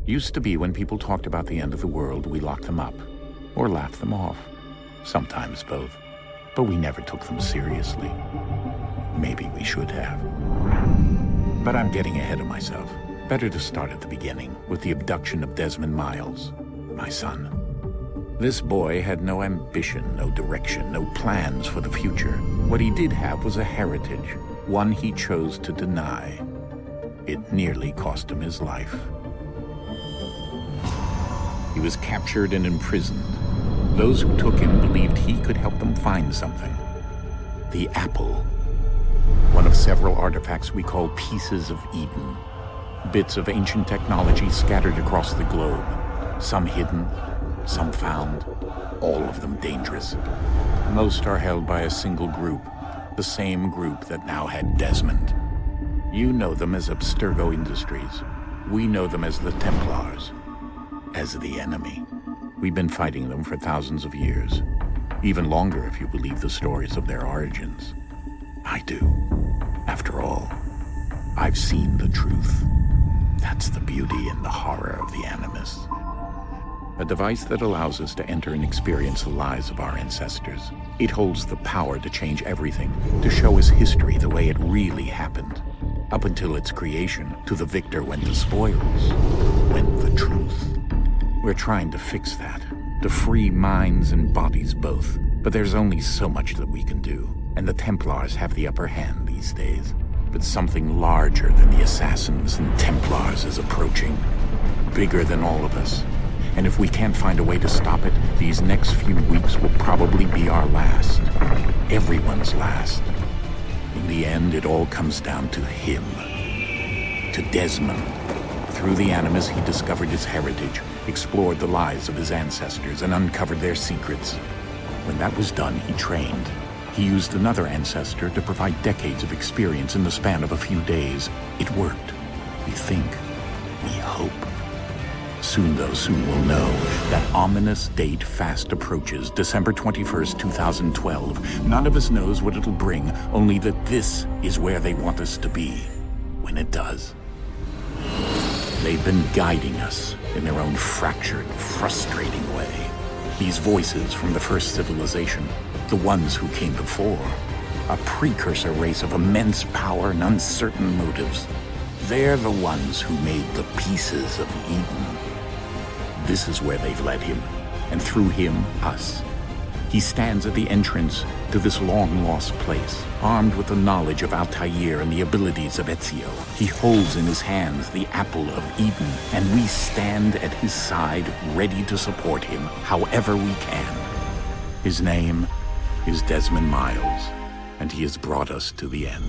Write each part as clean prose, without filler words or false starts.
Used to be when people talked about the end of the world, we locked them up, or laughed them off. Sometimes both. But we never took them seriously. Maybe we should have. But I'm getting ahead of myself. Better to start at the beginning, with the abduction of Desmond Miles, my son. This boy had no ambition, no direction, no plans for the future. What he did have was a heritage, one he chose to deny. It nearly cost him his life. He was captured and imprisoned. Those who took him believed he could help them find something. The apple. One of several artifacts we call Pieces of Eden. Bits of ancient technology scattered across the globe. Some hidden, some found, all of them dangerous. Most are held by a single group, the same group that now had Desmond. You know them as Abstergo Industries. We know them as the Templars, as the enemy. We've been fighting them for thousands of years, even longer if you believe the stories of their origins. I do. After all, I've seen the truth. That's the beauty and the horror of the Animus. A device that allows us to enter and experience the lives of our ancestors. It holds the power to change everything, to show us history the way it really happened. Up until its creation, to the victor went the spoils, went the truth. We're trying to fix that, to free minds and bodies both. But there's only so much that we can do, and the Templars have the upper hand these days. But something larger than the Assassins and Templars is approaching, bigger than all of us. And if we can't find a way to stop it, these next few weeks will probably be our last. Everyone's last. In the end, it all comes down to him. To Desmond. Through the Animus, he discovered his heritage, explored the lives of his ancestors, and uncovered their secrets. When that was done, he trained. He used another ancestor to provide decades of experience in the span of a few days. It worked. We think. We hope. Soon, though, soon we'll know. That ominous date fast approaches, December 21st, 2012. None of us knows what it'll bring, only that this is where they want us to be, when it does. They've been guiding us in their own fractured, frustrating way. These voices from the first civilization, the ones who came before, a precursor race of immense power and uncertain motives. They're the ones who made the Pieces of Eden. This is where they've led him, and through him, us. He stands at the entrance to this long-lost place, armed with the knowledge of Altair and the abilities of Ezio. He holds in his hands the Apple of Eden, and we stand at his side, ready to support him however we can. His name is Desmond Miles, and he has brought us to the end.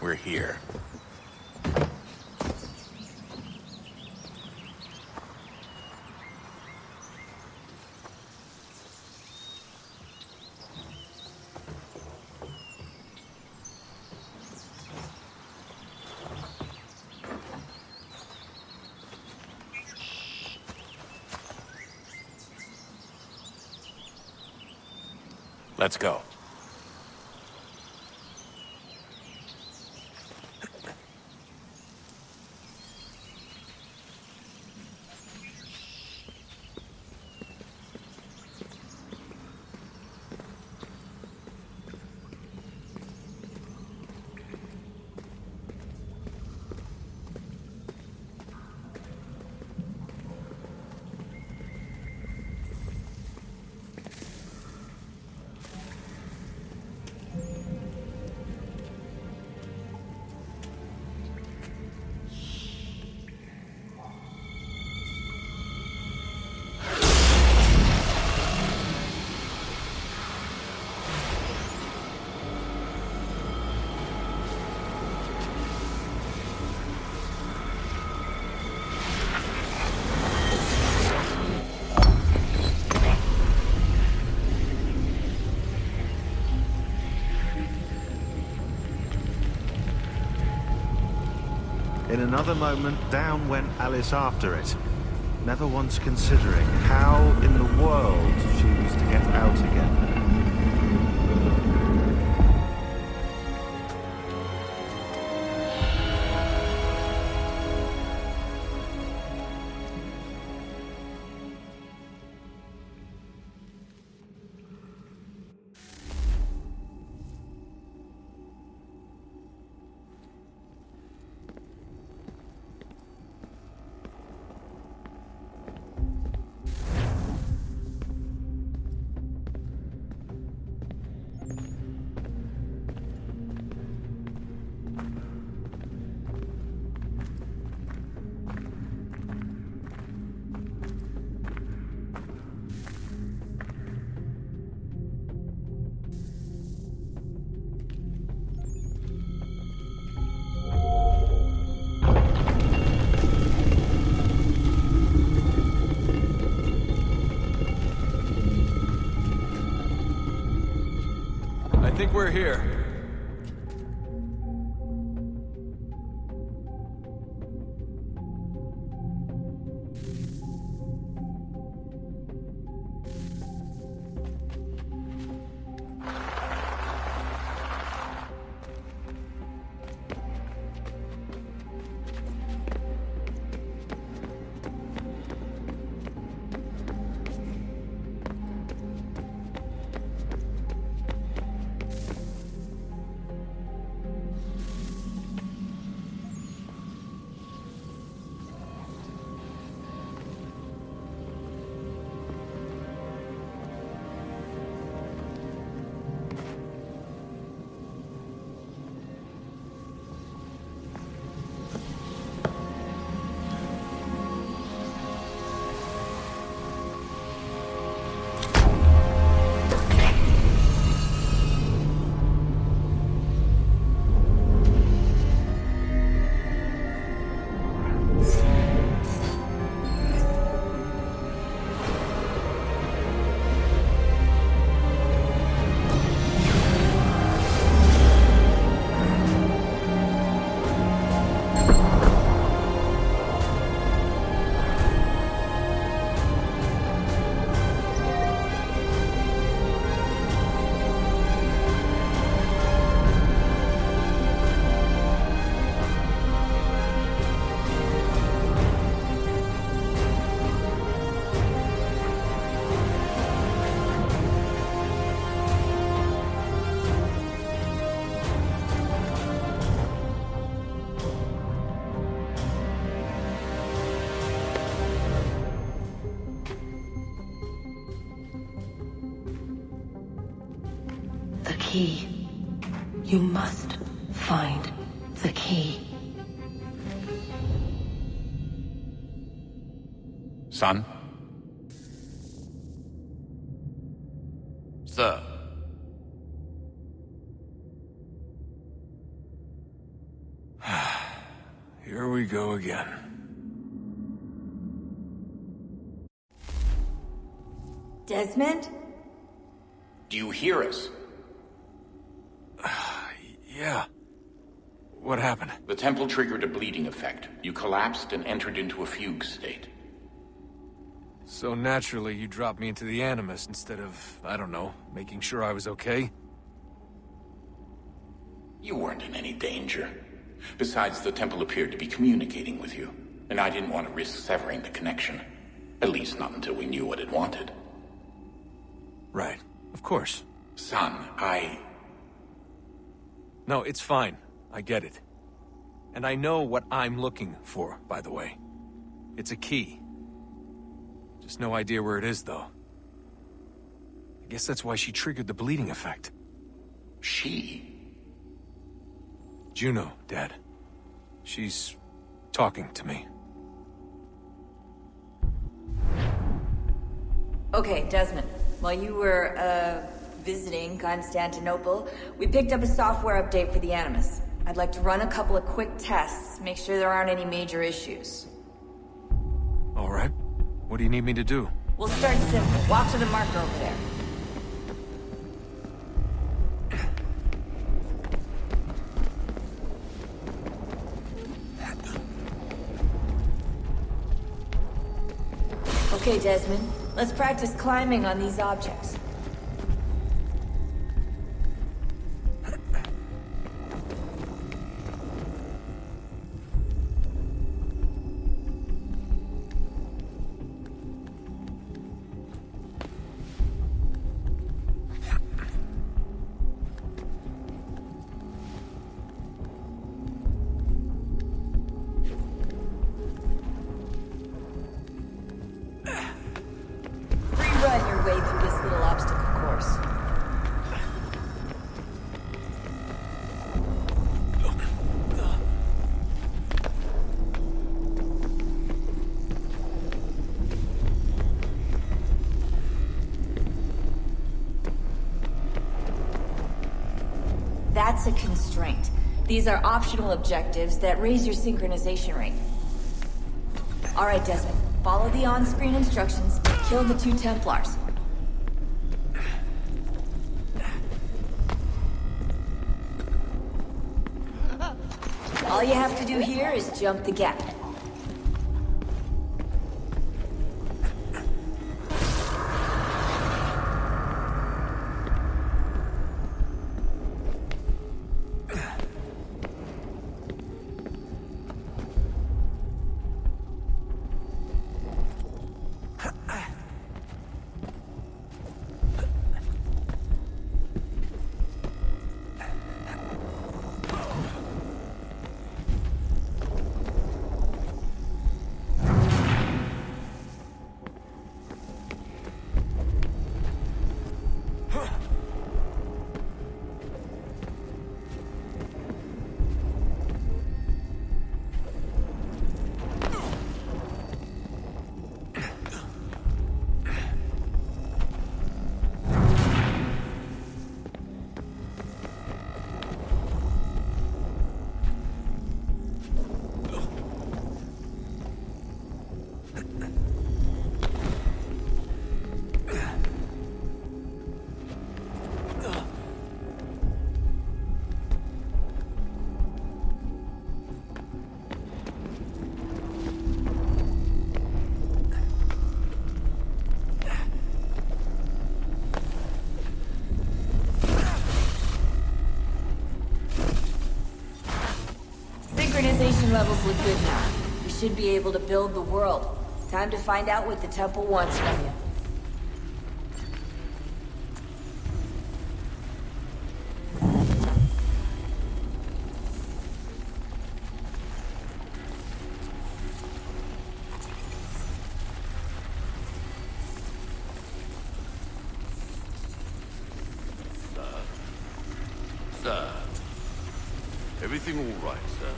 We're here. Let's go. In another moment, down went Alice after it, never once considering how in the world she was to get out again. I think we're here. The key. You must find the key. Son? Sir. Here we go again. Desmond? Do you hear us? Yeah. What happened? The temple triggered a bleeding effect. You collapsed and entered into a fugue state. So naturally, you dropped me into the Animus instead of, I don't know, making sure I was okay? You weren't in any danger. Besides, the temple appeared to be communicating with you, and I didn't want to risk severing the connection. At least not until we knew what it wanted. Right. Of course. Son, No, it's fine. I get it. And I know what I'm looking for, by the way. It's a key. Just no idea where it is, though. I guess that's why she triggered the bleeding effect. She? Juno, Dad. She's talking to me. Okay, Desmond. While you were, visiting Constantinople, we picked up a software update for the Animus. I'd like to run a couple of quick tests, make sure there aren't any major issues. All right. What do you need me to do? We'll start simple. Walk to the marker over there. Okay, Desmond. Let's practice climbing on these objects. Run your way through this little obstacle course. That's a constraint. These are optional objectives that raise your synchronization rate. All right, Desmond. Follow the on-screen instructions and kill the 2 Templars. All you have to do here is jump the gap. Synchronization levels look good now. We should be able to build the world. Time to find out what the temple wants from you. Sir. Everything all right, sir?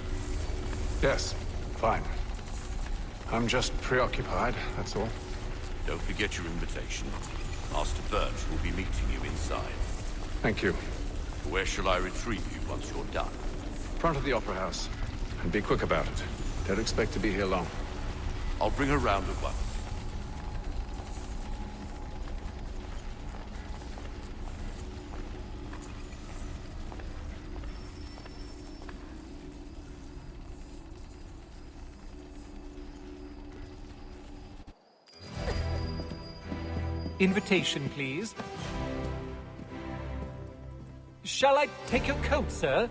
Yes, fine. I'm just preoccupied, that's all. Don't forget your invitation. Master Birch will be meeting you inside. Thank you. Where shall I retrieve you once you're done? Front of the Opera House. And be quick about it. Don't expect to be here long. I'll bring her round at once. Invitation, please. Shall I take your coat, sir?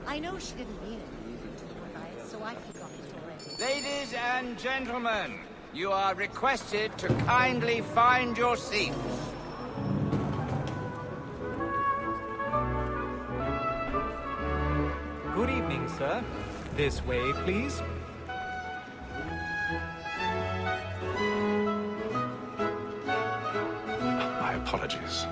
I know she didn't mean anything to you guys, so I forgot it already. Ladies and gentlemen, you are requested to kindly find your seats. Good evening, sir. This way, please. My apologies.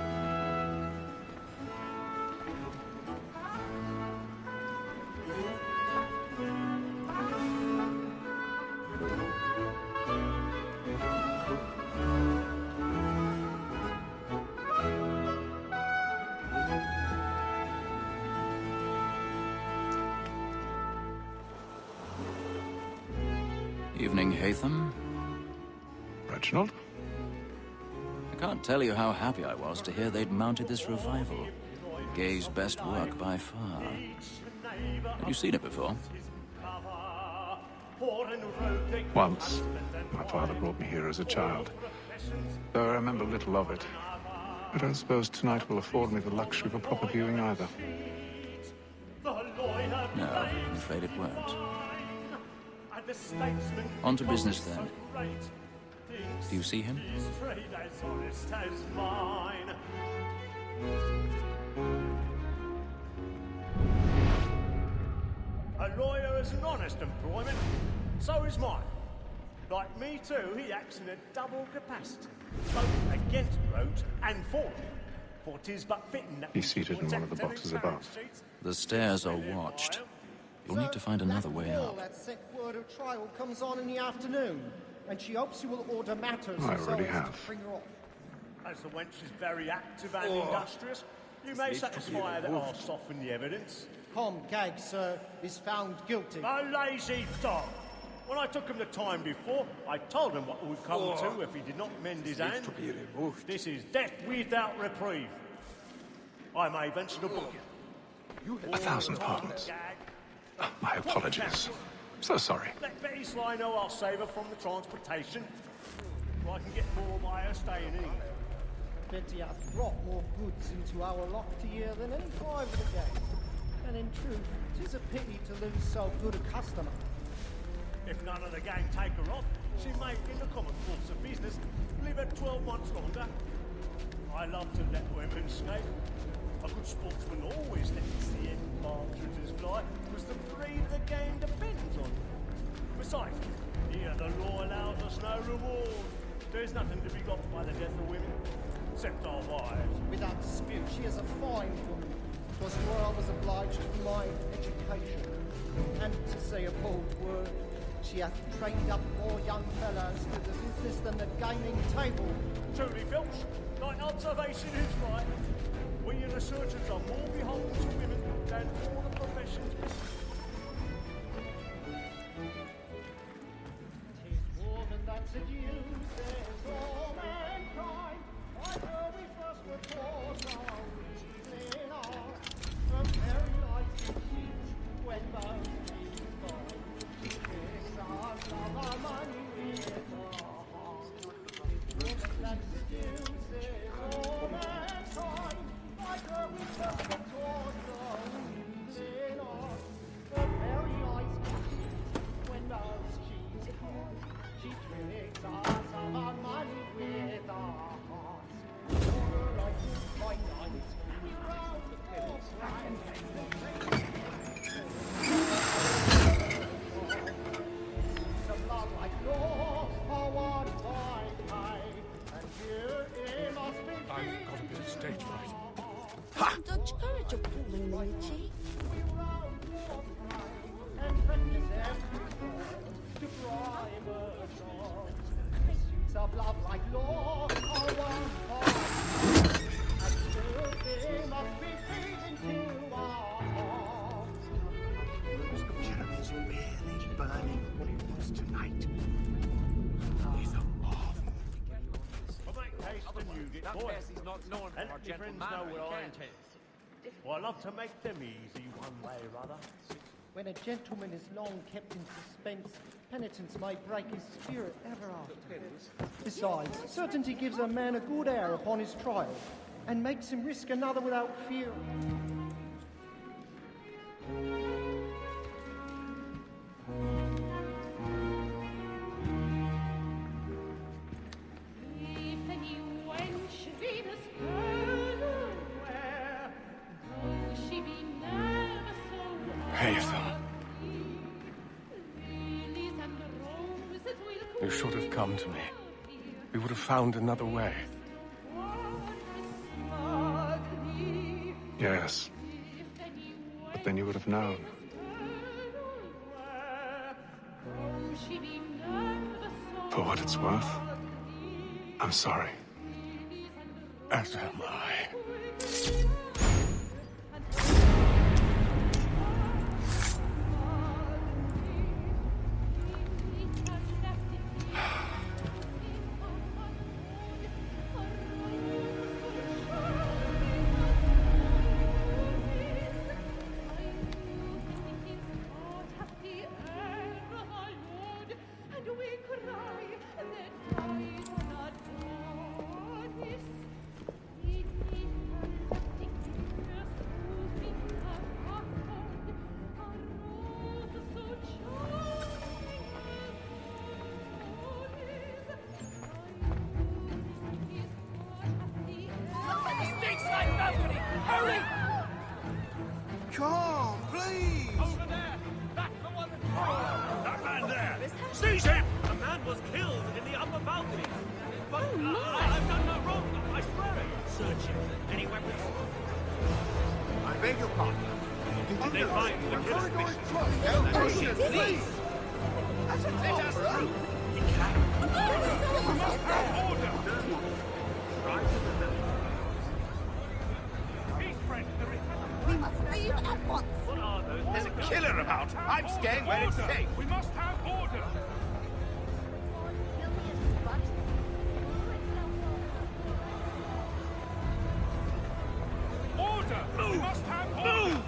Evening, Haytham. Reginald? I can't tell you how happy I was to hear they'd mounted this revival. Gay's best work by far. Have you seen it before? Once. My father brought me here as a child. Though I remember little of it. I don't suppose tonight will afford me the luxury of a proper viewing either. No, I'm afraid it won't. On to business then. Do you see him? A lawyer is an honest employment. So is mine. Like me too, he acts in a double capacity, both against roads and for them. For 'tis but fitting that He's seated in one of the boxes above. The stairs are watched. You'll need to find another way up. That set word of trial comes on in the afternoon, and she hopes you will order matters I so already as have. to bring her off. As the wench is very active and industrious, you may satisfy that I'll soften the evidence. Tom Gag, sir, is found guilty. A lazy dog! When I took him the time before, I told him what would come to if he did not mend his hand. This is death without reprieve. I may venture to book you. 1,000 pardons. Oh, my apologies. So sorry. Let Betty Sly know I'll save her from the transportation. Or I can get more by her staying in England. Betty hath brought more goods into our lofty year than any private again. And in truth, 'tis a pity to lose so good a customer. If none of the gang take her off, she may, in the common course of business, live at 12 months longer. I love to let women skate. A good sportsman always lets the end partridges fly, because the breed of the game depends on it. Besides, here the law allows us no reward. There's nothing to be got by the death of women, except our wives. Without dispute, she is a fine woman. 'Twas where I was obliged to my education. And to say a bold word, she hath trained up more young fellows to the business than the gaming table. Truly, Filch, thy observation is right. We in the surgeons are more beholden to women than all the professions. 'Tis woman that seduces all mankind. I know we first were taught our reasoning art. From very light to heat, when both things fall. She kissed us of our money with her heart. Woman that seduces all mankind. I know we first were taught our reasoning art. From very light to heat, when both things fall. She tricks us of our money with our hearts. Order like by night, we round the hills and some love like yours, a one time high, and here it must be. I've got a bit of stage fright. Don't you courage your pulling Luigi. We round your pride, and practice every word to prime a shore. Of love like yours, a one time, and here it must be feeding to our hearts. Jeremy's really burning what he wants tonight. He's a marvel. Well, make haste and use it, boy. And let your friends know what I intend. Well, I love to make them easy one way or other. When a gentleman is long kept in suspense, penitence may break his spirit ever after. Besides, certainty gives a man a good air upon his trial, and makes him risk another without fear. If any wench Venus heard where, though she be never so Hatham, lilies and roses will you should have come to me. We would have found another way. Yes. But then you would have known. For what it's worth, I'm sorry. As am I. please! Over there! That's the one that man there! Seize him! A man was killed in the upper balcony. But I've done no wrong, I swear it. Search him. Any weapons? I beg your pardon. They find the killer's mission. Don't push it, please! Let us through! We must have order! Peace, friend. We must leave at once. What are those? There's a killer about! I'm staying where it's safe! We must have order! Order! We must have order!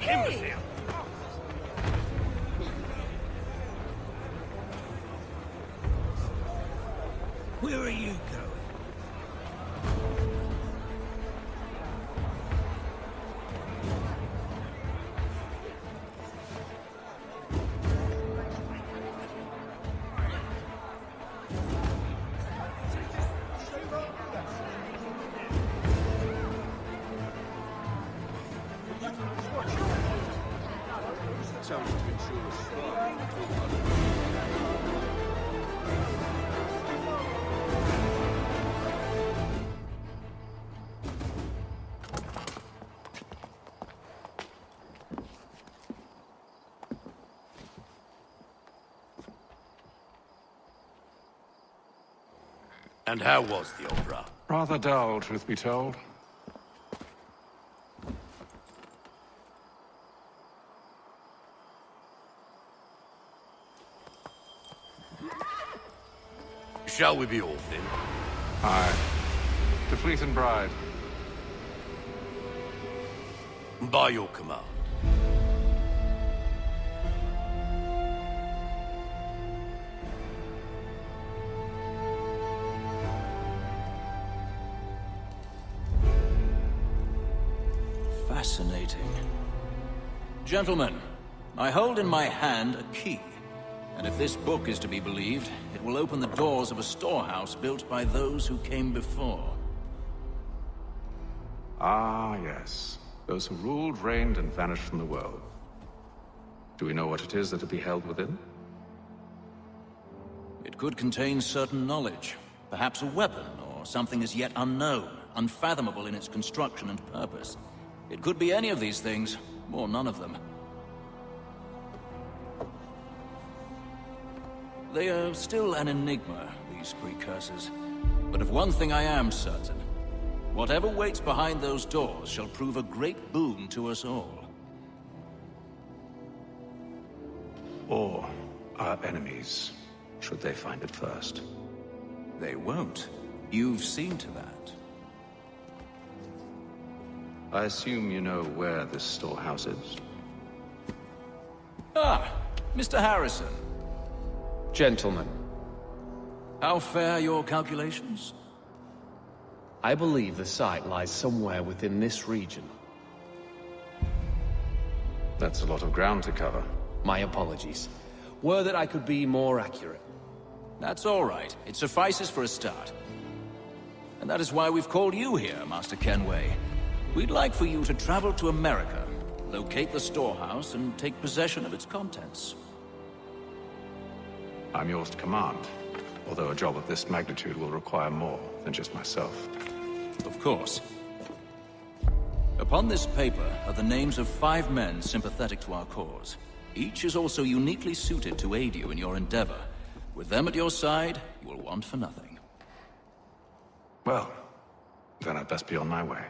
Kimber's here! Where are you going? And how was the opera? Rather dull, truth be told. Shall we be off then? Aye. To Fleet and Bride. By your command. Fascinating. Gentlemen, I hold in my hand a key. And if this book is to be believed, it will open the doors of a storehouse built by those who came before. Ah, yes. Those who ruled, reigned, and vanished from the world. Do we know what it is that will be held within? It could contain certain knowledge. Perhaps a weapon, or something as yet unknown, unfathomable in its construction and purpose. It could be any of these things, or none of them. They are still an enigma, these precursors. But of one thing I am certain. Whatever waits behind those doors shall prove a great boon to us all. Or our enemies, should they find it first. They won't. You've seen to that. I assume you know where this storehouse is? Ah, Mr. Harrison. Gentlemen, How fare your calculations? I believe the site lies somewhere within this region. That's a lot of ground to cover. My apologies. Were that I could be more accurate. That's all right. It suffices for a start. And that is why we've called you here, Master Kenway. We'd like for you to travel to America, locate the storehouse, and take possession of its contents. I'm yours to command, although a job of this magnitude will require more than just myself. Of course. Upon this paper are the names of 5 men sympathetic to our cause. Each is also uniquely suited to aid you in your endeavor. With them at your side, you will want for nothing. Well, then I'd best be on my way.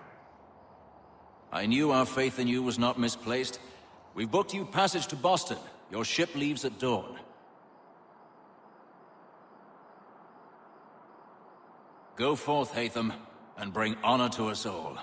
I knew our faith in you was not misplaced. We've booked you passage to Boston. Your ship leaves at dawn. Go forth, Hatham, and bring honor to us all.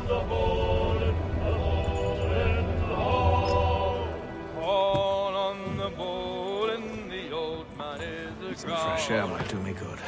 Some fresh air might do me good.